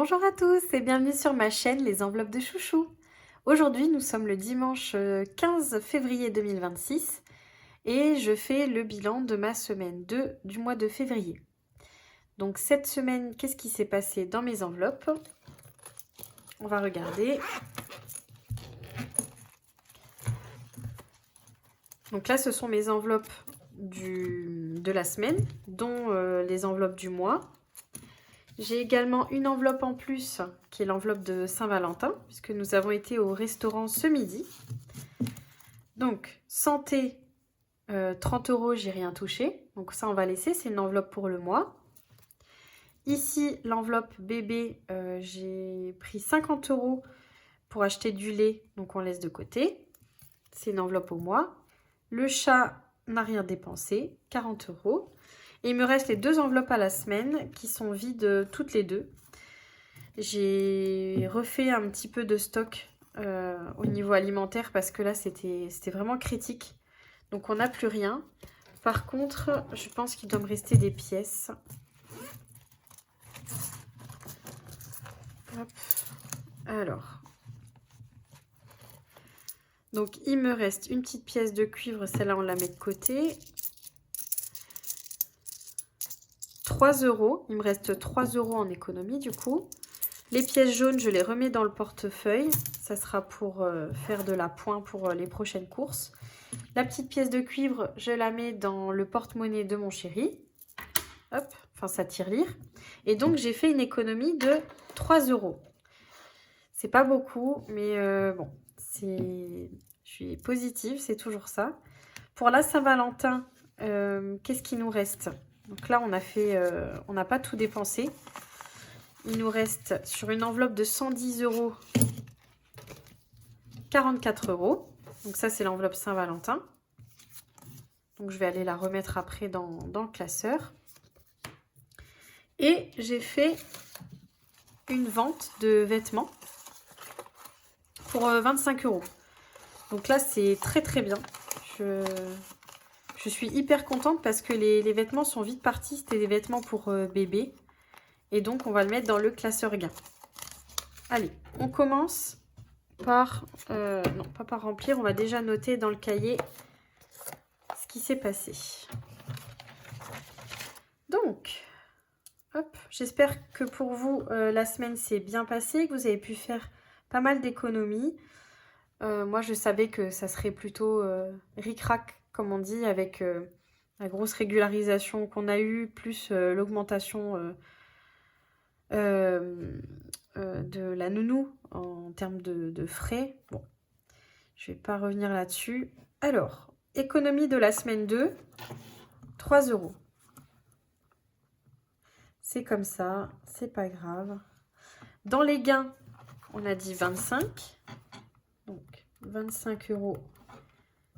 Bonjour à tous et bienvenue sur ma chaîne Les Enveloppes de Chouchou. Aujourd'hui, nous sommes le dimanche 15 février 2026 et je fais le bilan de ma semaine 2 du mois de février. Donc cette semaine, qu'est-ce qui s'est passé dans mes enveloppes? On va regarder. Donc là, ce sont mes enveloppes de la semaine, dont les enveloppes du mois. J'ai également une enveloppe en plus, qui est l'enveloppe de Saint-Valentin, puisque nous avons été au restaurant ce midi. Donc, santé, 30 €, j'ai rien touché. Donc ça, on va laisser, c'est une enveloppe pour le mois. Ici, l'enveloppe bébé, j'ai pris 50 € pour acheter du lait, donc on laisse de côté. C'est une enveloppe au mois. Le chat n'a rien dépensé, 40 €. Et il me reste les deux enveloppes à la semaine qui sont vides toutes les deux. J'ai refait un petit peu de stock au niveau alimentaire parce que là c'était vraiment critique. Donc on n'a plus rien. Par contre, je pense qu'il doit me rester des pièces. Hop. Alors. Donc il me reste une petite pièce de cuivre, celle-là on la met de côté. 3 €, il me reste 3 € en économie du coup. Les pièces jaunes, je les remets dans le portefeuille. Ça sera pour faire de la pointe pour les prochaines courses. La petite pièce de cuivre, je la mets dans le porte-monnaie de mon chéri. Hop, enfin sa tirelire. Et donc, j'ai fait une économie de 3 €. C'est pas beaucoup, mais bon, je suis positive, c'est toujours ça. Pour la Saint-Valentin, qu'est-ce qu'il nous reste? Donc là, on n'a pas tout dépensé. Il nous reste sur une enveloppe de 110 €, 44 €. Donc ça, c'est l'enveloppe Saint-Valentin. Donc je vais aller la remettre après dans le classeur. Et j'ai fait une vente de vêtements pour 25 €. Donc là, c'est très très bien. Je suis hyper contente parce que les vêtements sont vite partis. C'était des vêtements pour bébé. Et donc, on va le mettre dans le classeur gain. Allez, on commence par... non, pas par remplir. On va déjà noter dans le cahier ce qui s'est passé. Donc, hop, j'espère que pour vous, la semaine s'est bien passée, que vous avez pu faire pas mal d'économies. Moi, je savais que ça serait plutôt ric-rac, comme on dit, avec la grosse régularisation qu'on a eue, plus l'augmentation de la nounou en termes de frais. Bon, je ne vais pas revenir là-dessus. Alors, économie de la semaine 2, 3 €. C'est comme ça, c'est pas grave. Dans les gains, on a dit 25. Donc, 25 €.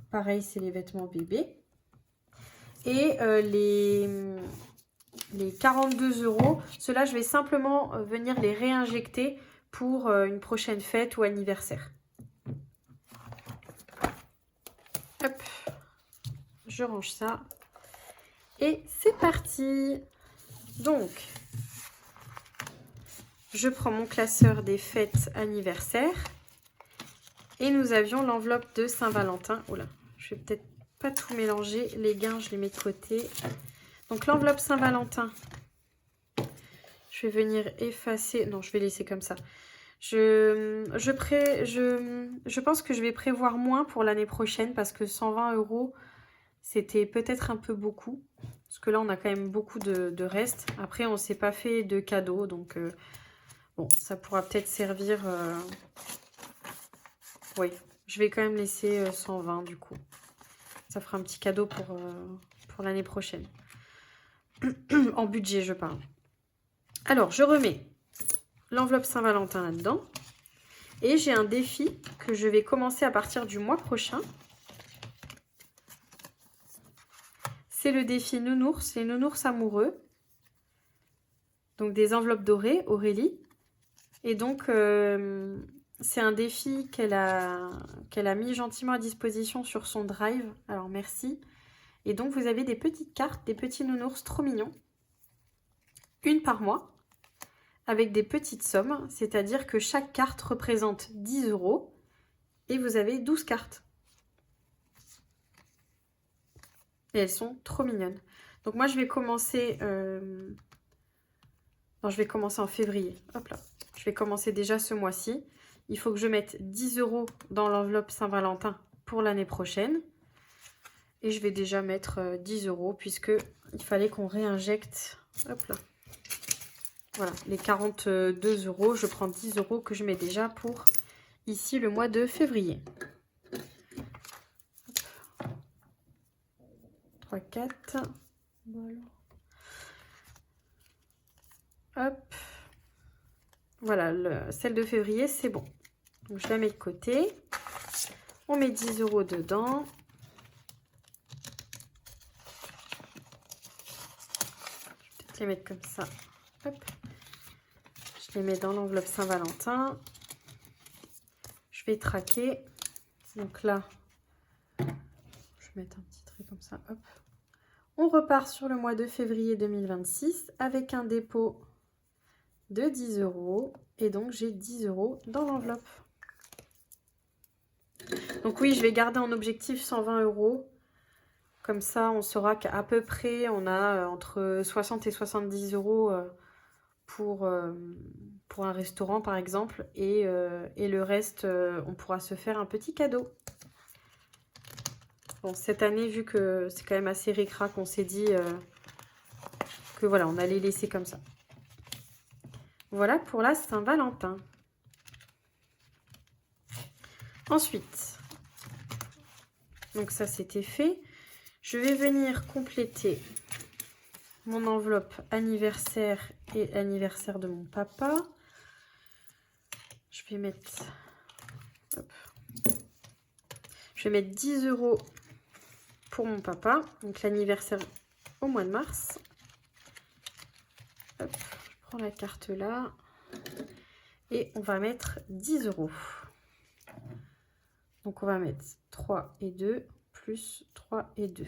Pareil, c'est les vêtements bébés. Et les 42 €, ceux-là, je vais simplement venir les réinjecter pour une prochaine fête ou anniversaire. Hop, je range ça. Et c'est parti. Donc, je prends mon classeur des fêtes anniversaires. Et nous avions l'enveloppe de Saint-Valentin. Oula, je vais peut-être pas tout mélanger. Les gains, je les mets de côté. Donc, l'enveloppe Saint-Valentin, je vais venir effacer. Non, je vais laisser comme ça. Je pense que je vais prévoir moins pour l'année prochaine parce que 120 €, c'était peut-être un peu beaucoup. Parce que là, on a quand même beaucoup de restes. Après, on ne s'est pas fait de cadeaux. Donc, bon, ça pourra peut-être servir... Oui, je vais quand même laisser 120 du coup. Ça fera un petit cadeau pour l'année prochaine. En budget, je parle. Alors, je remets l'enveloppe Saint-Valentin là-dedans. Et j'ai un défi que je vais commencer à partir du mois prochain. C'est le défi nounours, les nounours amoureux. Donc, des enveloppes dorées, Aurélie. Et donc... c'est un défi qu'elle a mis gentiment à disposition sur son drive. Alors, merci. Et donc, vous avez des petites cartes, des petits nounours trop mignons. Une par mois. avec des petites sommes, c'est-à-dire que chaque carte représente 10 € et vous avez 12 cartes. Et elles sont trop mignonnes. Donc moi je vais commencer... Non, je vais commencer en février. Hop là. Je vais commencer déjà ce mois-ci. Il faut que je mette 10 € dans l'enveloppe Saint-Valentin pour l'année prochaine. Et je vais déjà mettre 10 € puisque il fallait qu'on réinjecte. Hop là. Voilà, les 42 €. Je prends 10 € que je mets déjà pour ici le mois de février. 3, 4. Voilà. Hop. Voilà, celle de février, c'est bon. Donc, je la mets de côté. On met 10 € dedans. Je vais peut-être les mettre comme ça. Hop. Je les mets dans l'enveloppe Saint-Valentin. Je vais traquer. Donc là, je vais mettre un petit trait comme ça. Hop. On repart sur le mois de février 2026 avec un dépôt de 10 €. Et donc, j'ai 10 € dans l'enveloppe. Donc oui, je vais garder en objectif 120 €. Comme ça, on saura qu'à peu près, on a entre 60 et 70 € pour un restaurant, par exemple. Et le reste, on pourra se faire un petit cadeau. Bon, cette année, vu que c'est quand même assez ric-rac, on s'est dit que voilà, on allait laisser comme ça. Voilà pour la Saint-Valentin. Ensuite, donc ça c'était fait. Je vais venir compléter mon enveloppe anniversaire et anniversaire de mon papa. Je vais mettre, hop, je vais mettre 10 € pour mon papa. Donc l'anniversaire au mois de mars. Hop, je prends la carte là. Et on va mettre 10 €. Donc on va mettre 3 et 2 plus 3 et 2.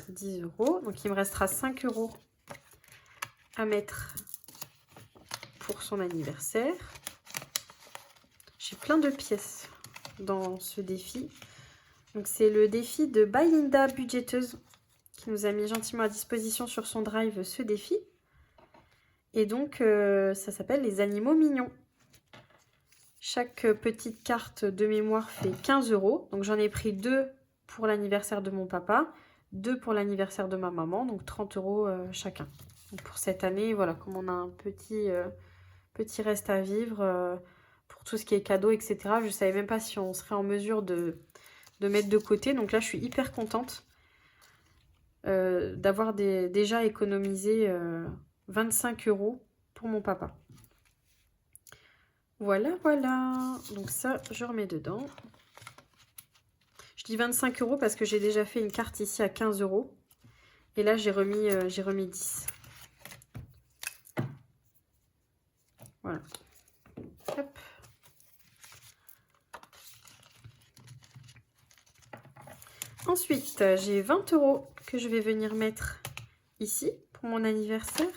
10 €. Donc il me restera 5 € à mettre pour son anniversaire. J'ai plein de pièces dans ce défi. Donc c'est le défi de By Linda Budgéteuse qui nous a mis gentiment à disposition sur son drive ce défi. Et donc ça s'appelle les animaux mignons. Chaque petite carte de mémoire fait 15 €. Donc j'en ai pris 2 pour l'anniversaire de mon papa, 2 pour l'anniversaire de ma maman, donc 30 € chacun. Donc pour cette année, voilà, comme on a un petit reste à vivre pour tout ce qui est cadeau, etc. Je ne savais même pas si on serait en mesure de mettre de côté. Donc là, je suis hyper contente d'avoir déjà économisé 25 € pour mon papa. Voilà, voilà. Donc ça, je remets dedans. Je dis 25 € parce que j'ai déjà fait une carte ici à 15 €. Et là, j'ai remis 10. Voilà. Hop. Ensuite, j'ai 20 € que je vais venir mettre ici pour mon anniversaire.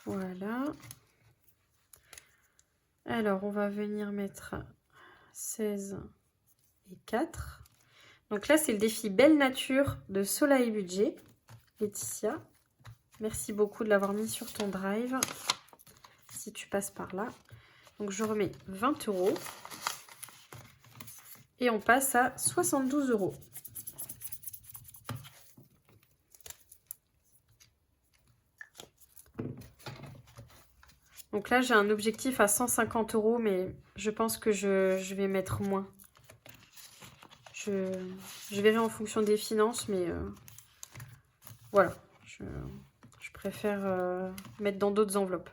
Voilà. Alors, on va venir mettre 16 et 4. Donc là, c'est le défi Belle Nature de Soleil Budget. Laetitia, merci beaucoup de l'avoir mis sur ton drive, si tu passes par là. Donc, je remets 20 €. Et on passe à 72 €. Donc là, j'ai un objectif à 150 €, mais je pense que je vais mettre moins. Je verrai en fonction des finances, mais voilà. Je préfère mettre dans d'autres enveloppes.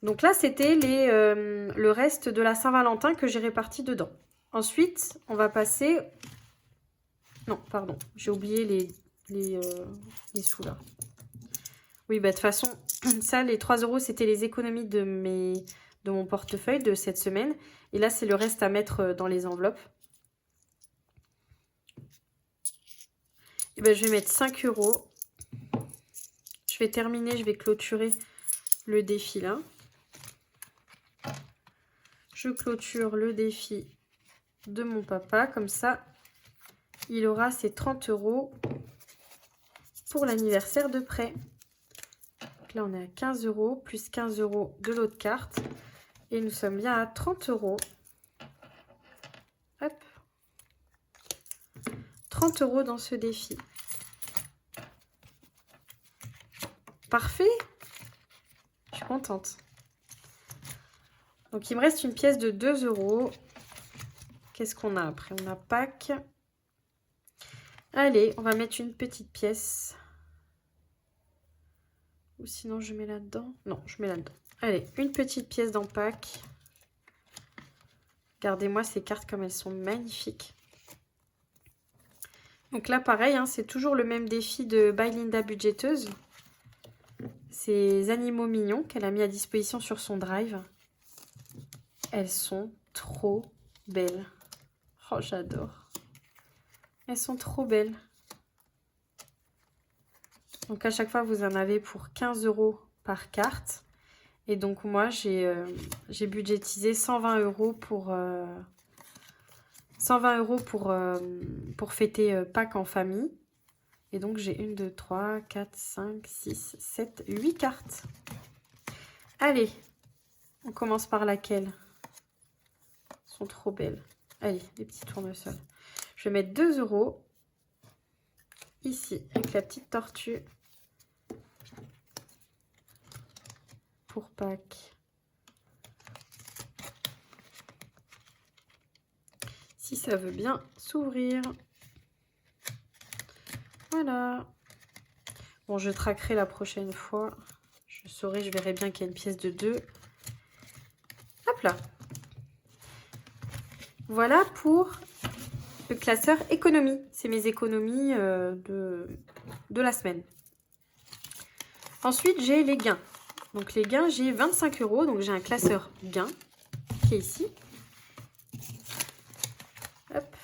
Donc là, c'était le reste de la Saint-Valentin que j'ai réparti dedans. Ensuite, on va passer... Non, pardon, j'ai oublié les sous là. Oui, bah de toute façon, ça, les 3 €, c'était les économies de mon portefeuille de cette semaine. Et là, c'est le reste à mettre dans les enveloppes. Et ben, je vais mettre 5 €. je vais terminer, je vais clôturer le défi là. Je clôture le défi de mon papa, comme ça, il aura ses 30 € pour l'anniversaire de prêt. Donc là, on est à 15 € plus 15 € de l'autre carte. Et nous sommes bien à 30 €. Hop. 30 € dans ce défi. Parfait. Je suis contente. Donc, il me reste une pièce de 2 €. Qu'est-ce qu'on a après? On a Pâques. Allez, on va mettre une petite pièce. Ou sinon, je mets là-dedans. Non, je mets là-dedans. Allez, une petite pièce dans Pâques. Regardez-moi ces cartes comme elles sont magnifiques. Donc là, pareil, hein, c'est toujours le même défi de By Linda Budgéteuse. Ces animaux mignons qu'elle a mis à disposition sur son drive. Elles sont trop belles. Oh, j'adore. Elles sont trop belles. Donc à chaque fois, vous en avez pour 15 € par carte. Et donc moi, j'ai budgétisé 120 € pour... 120 € pour fêter Pâques en famille. Et donc, j'ai 1, 2, 3, 4, 5, 6, 7, 8 cartes. Allez, on commence par laquelle? Elles sont trop belles. Allez, les petits tournesols. Je vais mettre 2 € ici, avec la petite tortue. Pour Pâques. Si ça veut bien s'ouvrir. Voilà. Bon, je traquerai la prochaine fois. Je saurai, je verrai bien qu'il y a une pièce de 2. Hop là. Voilà pour le classeur économie. C'est mes économies de la semaine. Ensuite, j'ai les gains. Donc les gains, j'ai 25 €. Donc j'ai un classeur gains qui est ici. Hop.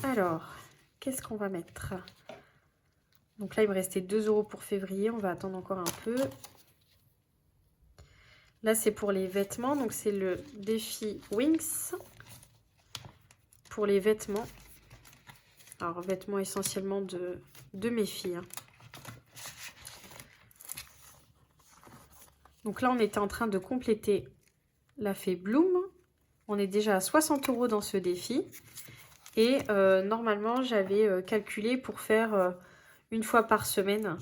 Alors, qu'est-ce qu'on va mettre? Donc là, il me restait 2 € pour février. On va attendre encore un peu. Là, c'est pour les vêtements. Donc, c'est le défi Wings. Pour les vêtements. Alors, vêtements essentiellement de mes filles. Hein. Donc là, on était en train de compléter la fée Bloom. On est déjà à 60 € dans ce défi. Et normalement, j'avais calculé pour faire... une fois par semaine, un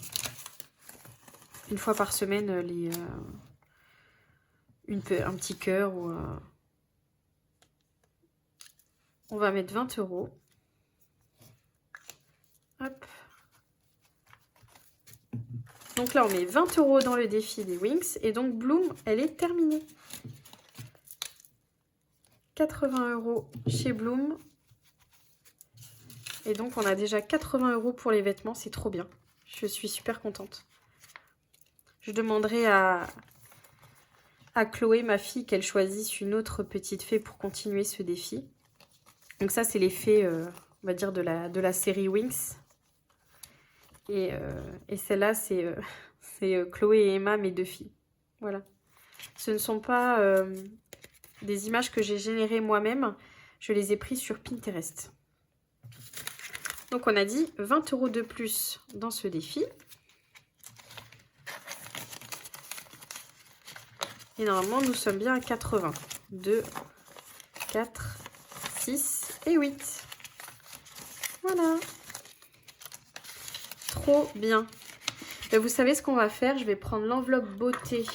petit cœur. Ou, on va mettre 20 €. Hop. Donc là, on met 20 € dans le défi des Wings. Et donc, Bloom, elle est terminée. 80 € chez Bloom. Et donc, on a déjà 80 € pour les vêtements. C'est trop bien. Je suis super contente. Je demanderai à Chloé, ma fille, qu'elle choisisse une autre petite fée pour continuer ce défi. Donc ça, c'est les fées, on va dire, de la série Wings. Et celle-là, c'est Chloé et Emma, mes 2 filles. Voilà. Ce ne sont pas des images que j'ai générées moi-même. Je les ai prises sur Pinterest. Donc, on a dit 20 € de plus dans ce défi. Et normalement, nous sommes bien à 80. 2, 4, 6 et 8. Voilà. Trop bien. Et vous savez ce qu'on va faire? Je vais prendre l'enveloppe beauté.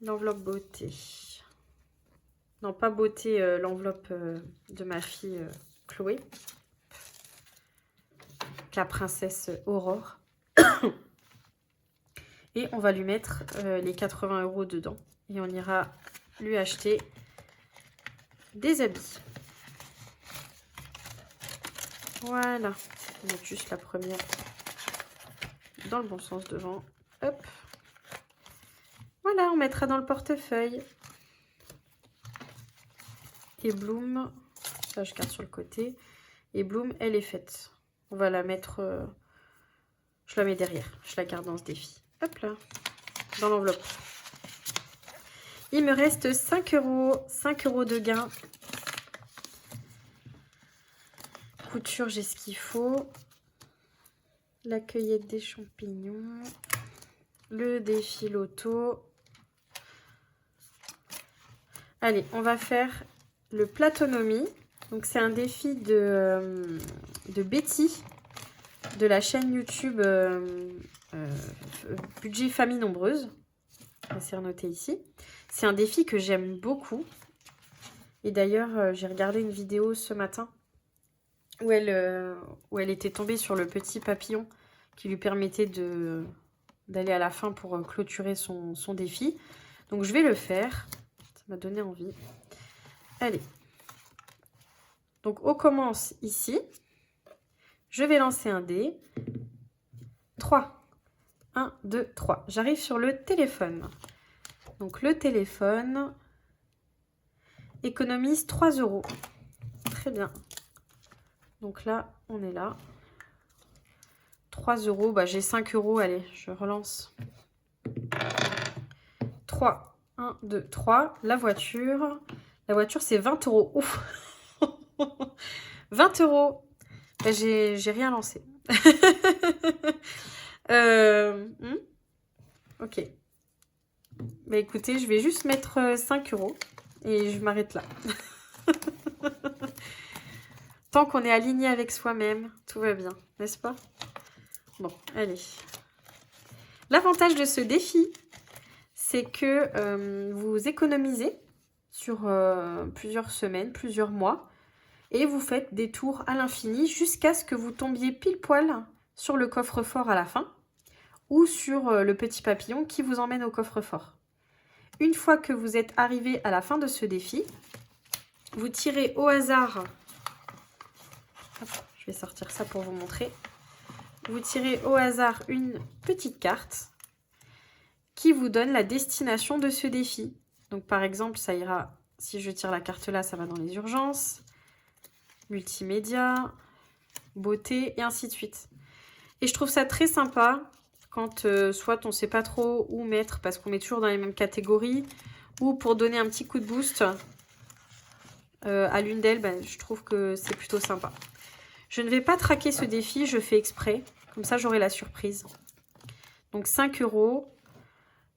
L'enveloppe beauté. Non, pas beauté, l'enveloppe de ma fille Chloé. La princesse Aurore. Et on va lui mettre les 80 € dedans. Et on ira lui acheter des habits. Voilà. On va mettre juste la première dans le bon sens devant. Hop. Voilà, on mettra dans le portefeuille. Et Bloom, ça je garde sur le côté. Et Bloom, elle est faite. On va la mettre... Je la mets derrière. Je la garde dans ce défi. Hop là. Dans l'enveloppe. Il me reste 5 €. 5 € de gain. Couture, j'ai ce qu'il faut. La cueillette des champignons. Le défi loto. Allez, on va faire le platonomie. Donc, c'est un défi de Betty de la chaîne YouTube Budget Famille Nombreuse. C'est noté ici. C'est un défi que j'aime beaucoup. Et d'ailleurs, j'ai regardé une vidéo ce matin où elle était tombée sur le petit papillon qui lui permettait d'aller à la fin pour clôturer son défi. Donc, je vais le faire. Ça m'a donné envie. Allez. Donc, on commence ici. Je vais lancer un dé. 3. 1, 2, 3. J'arrive sur le téléphone. Donc, le téléphone économise 3 €. Très bien. Donc là, on est là. 3 €. Bah, j'ai 5 €. Allez, je relance. 3. 1, 2, 3. La voiture. La voiture, c'est 20 €. Ouf. 20 €. Bah, j'ai rien lancé. Ok. Bah, écoutez, je vais juste mettre 5 € et je m'arrête là. Tant qu'on est aligné avec soi-même, tout va bien, n'est-ce pas? Bon, allez. L'avantage de ce défi, c'est que vous économisez sur plusieurs semaines, plusieurs mois, et vous faites des tours à l'infini jusqu'à ce que vous tombiez pile poil sur le coffre-fort à la fin ou sur le petit papillon qui vous emmène au coffre-fort. Une fois que vous êtes arrivé à la fin de ce défi, vous tirez au hasard. Hop, je vais sortir ça pour vous montrer. Vous tirez au hasard une petite carte qui vous donne la destination de ce défi. Donc par exemple, ça ira, si je tire la carte là, ça va dans les urgences, multimédia, beauté et ainsi de suite. Et je trouve ça très sympa quand soit on ne sait pas trop où mettre parce qu'on met toujours dans les mêmes catégories ou pour donner un petit coup de boost à l'une d'elles, ben, je trouve que c'est plutôt sympa. Je ne vais pas traquer ce défi, je fais exprès. Comme ça, j'aurai la surprise. Donc 5 €.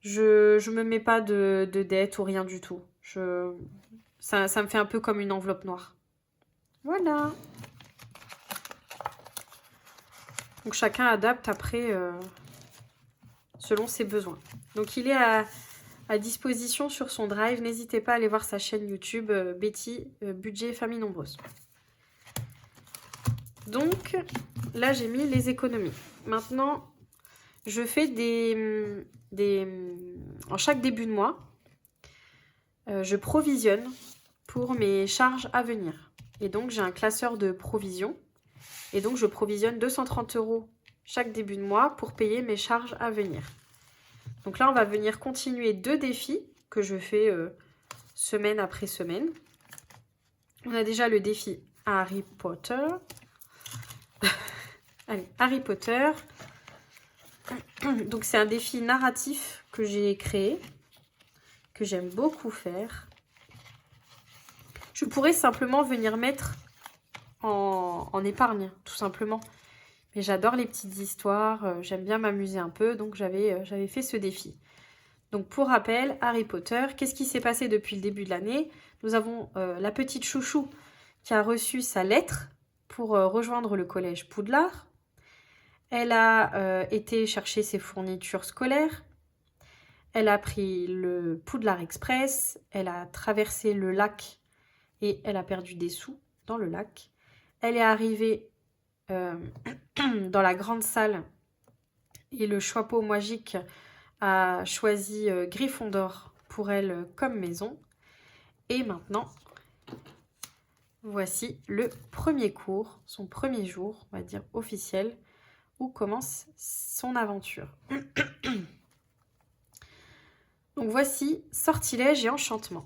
Je ne me mets pas de dette ou rien du tout. Ça me fait un peu comme une enveloppe noire. Voilà. Donc chacun adapte après selon ses besoins. Donc il est à disposition sur son drive. N'hésitez pas à aller voir sa chaîne YouTube Betty Budget Famille Nombreuse. Donc là j'ai mis les économies. Maintenant je fais en chaque début de mois, je provisionne pour mes charges à venir. Et donc j'ai un classeur de provision. Et donc, je provisionne 230 € chaque début de mois pour payer mes charges à venir. Donc là, on va venir continuer 2 défis que je fais semaine après semaine. On a déjà le défi Harry Potter. Allez, Harry Potter. Donc, c'est un défi narratif que j'ai créé, que j'aime beaucoup faire. Je pourrais simplement venir mettre en épargne, tout simplement. Mais j'adore les petites histoires, j'aime bien m'amuser un peu, donc j'avais fait ce défi. Donc pour rappel, Harry Potter, qu'est-ce qui s'est passé depuis le début de l'année? Nous avons la petite chouchou qui a reçu sa lettre pour rejoindre le collège Poudlard. Elle a été chercher ses fournitures scolaires. Elle a pris le Poudlard Express. Elle a traversé le lac et elle a perdu des sous dans le lac. Elle est arrivée dans la grande salle et le chapeau magique a choisi Gryffondor pour elle comme maison. Et maintenant, voici le premier cours, son premier jour, on va dire officiel, où commence son aventure. Donc voici Sortilège et Enchantement.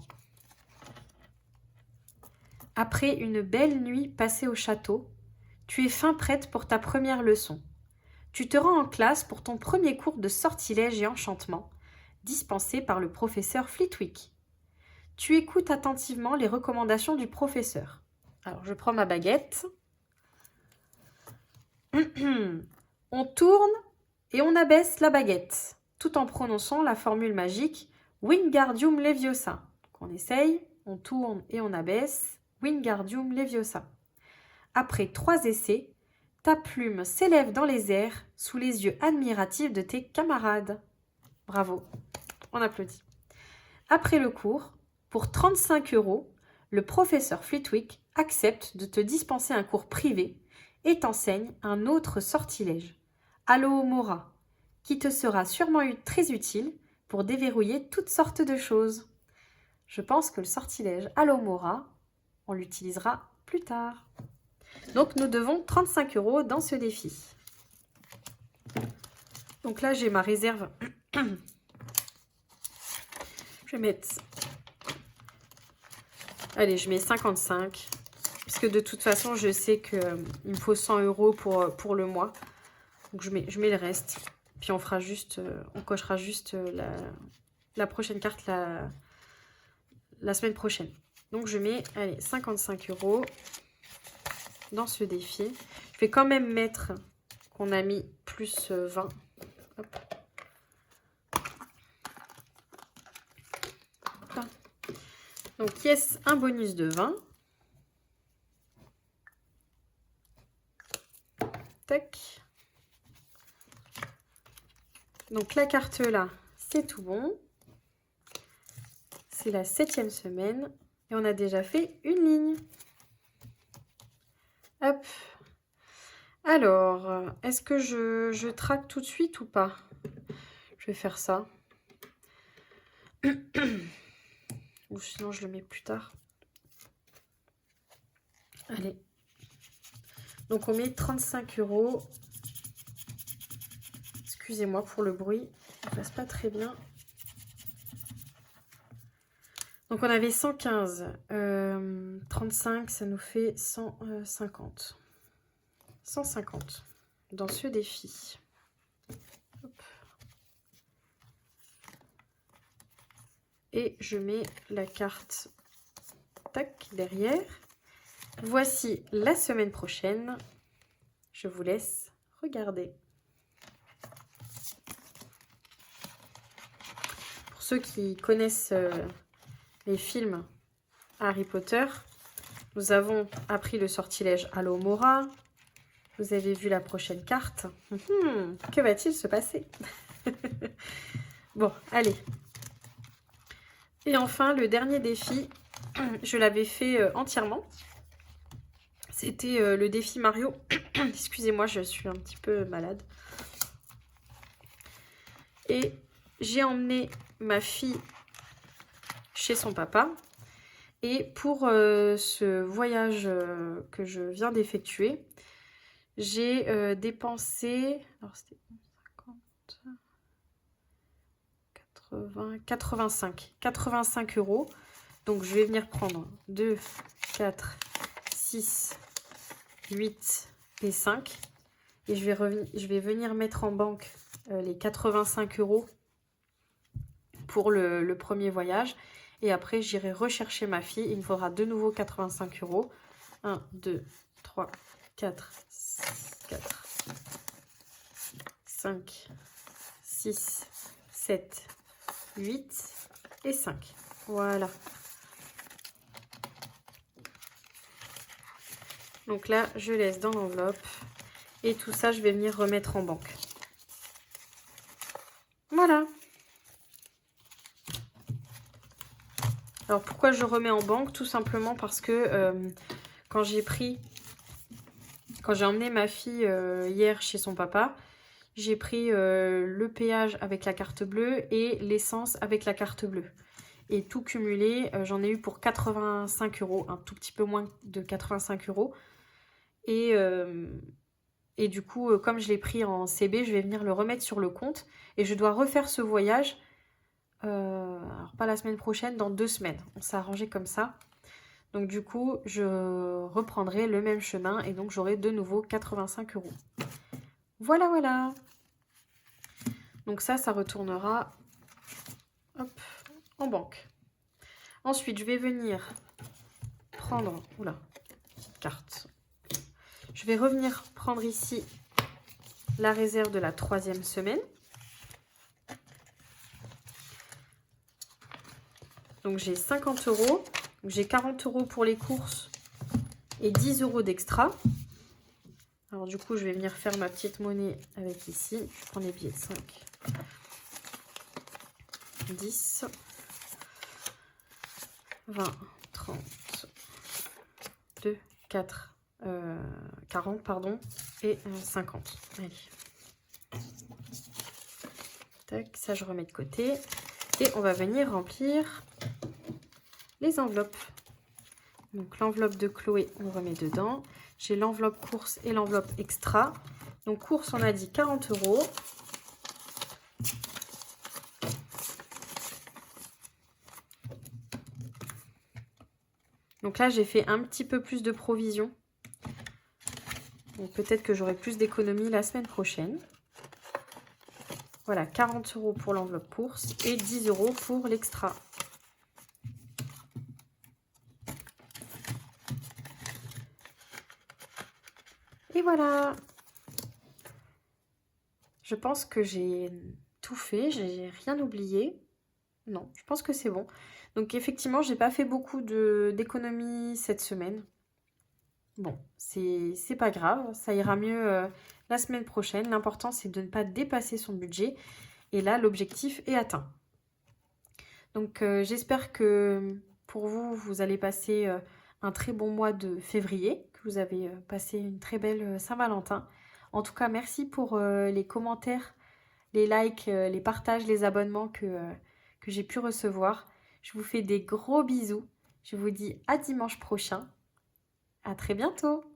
Après une belle nuit passée au château, tu es fin prête pour ta première leçon. Tu te rends en classe pour ton premier cours de sortilège et enchantement, dispensé par le professeur Flitwick. Tu écoutes attentivement les recommandations du professeur. Alors, je prends ma baguette. On tourne et on abaisse la baguette, tout en prononçant la formule magique Wingardium Leviosa. Donc on essaye, on tourne et on abaisse Wingardium Leviosa. Après 3 essais, ta plume s'élève dans les airs sous les yeux admiratifs de tes camarades. Bravo, on applaudit. Après le cours, pour 35 €, le professeur Flitwick accepte de te dispenser un cours privé et t'enseigne un autre sortilège, Alohomora, qui te sera sûrement très utile pour déverrouiller toutes sortes de choses. Je pense que le sortilège Alohomora, on l'utilisera plus tard. Donc nous devons 35 € dans ce défi. Donc là j'ai ma réserve. Je vais mettre... Allez, je mets 55. Puisque de toute façon, je sais qu'il me faut 100 € pour le mois. Donc je mets le reste. Puis on fera juste... on cochera juste la prochaine carte la semaine prochaine. Donc je mets, allez, 55 € dans ce défi. Je vais quand même mettre qu'on a mis plus 20. Hop. Donc, yes, un bonus de 20. Tac. Donc, la carte là, c'est tout bon. C'est la 7e semaine. Et on a déjà fait une ligne. Hop. Alors, est-ce que je traque tout de suite ou pas? Je vais faire ça. Ou sinon, je le mets plus tard. Allez. Donc, on met 35 €. Excusez-moi pour le bruit. Ça passe pas très bien. Donc, on avait 115. 35, ça nous fait 150. 150 dans ce défi. Hop. Et je mets la carte tac derrière. Voici la semaine prochaine. Je vous laisse regarder. Pour ceux qui connaissent les films Harry Potter, nous avons appris le sortilège Alohomora. Vous avez vu la prochaine carte. Que va-t-il se passer? Bon, allez. Et enfin, le dernier défi, je l'avais fait entièrement. C'était le défi Mario. Excusez-moi, je suis un petit peu malade. Et j'ai emmené ma fille chez son papa. Et pour ce voyage que je viens d'effectuer, j'ai dépensé... Alors, c'était 50... 85 €. Donc je vais venir prendre 2, 4, 6, 8 et 5. Et je vais venir mettre en banque les 85 € pour le premier voyage. Et après, j'irai rechercher ma fille. Il me faudra de nouveau 85 €. 1, 2, 3, 4, 4, 5, 6, 7, 8 et 5. Voilà. Donc là, je laisse dans l'enveloppe. Et tout ça, je vais venir remettre en banque. Voilà. Alors, pourquoi je remets en banque? Tout simplement parce que quand j'ai emmené ma fille hier chez son papa, j'ai pris le péage avec la carte bleue et l'essence avec la carte bleue. Et tout cumulé, j'en ai eu pour 85 €, un tout petit peu moins de 85 €. Et du coup, comme je l'ai pris en CB, je vais venir le remettre sur le compte. Et je dois refaire ce voyage, alors pas la semaine prochaine, dans 2 semaines. On s'est arrangé comme ça. Donc du coup, je reprendrai le même chemin et donc j'aurai de nouveau 85 €. Voilà, voilà. Donc ça retournera hop, en banque. Ensuite, je vais venir prendre... Oula, carte. Je vais revenir prendre ici la réserve de la 3e semaine. Donc j'ai 50 €. J'ai 40 € pour les courses et 10 € d'extra. Alors du coup, je vais venir faire ma petite monnaie avec ici. Je prends les billets de 5. 10, 20, 30, 2, 4, 40, pardon, et 50. Allez. Tac, ça je remets de côté. Et on va venir remplir les enveloppes. Donc l'enveloppe de Chloé, on remet dedans. J'ai l'enveloppe course et l'enveloppe extra. Donc course, on a dit 40 €. Donc là, j'ai fait un petit peu plus de provisions. Donc peut-être que j'aurai plus d'économies la semaine prochaine. Voilà, 40 € pour l'enveloppe course et 10 € pour l'extra. Et voilà. Je pense que j'ai tout fait, j'ai rien oublié. Non, je pense que c'est bon. Donc effectivement, j'ai pas fait beaucoup d'économies cette semaine. Bon, c'est pas grave, ça ira mieux la semaine prochaine. L'important, c'est de ne pas dépasser son budget. Et là, l'objectif est atteint. Donc j'espère que pour vous, vous allez passer un très bon mois de février, que vous avez passé une très belle Saint-Valentin. En tout cas, merci pour les commentaires, les likes, les partages, les abonnements que j'ai pu recevoir. Je vous fais des gros bisous. Je vous dis à dimanche prochain. À très bientôt.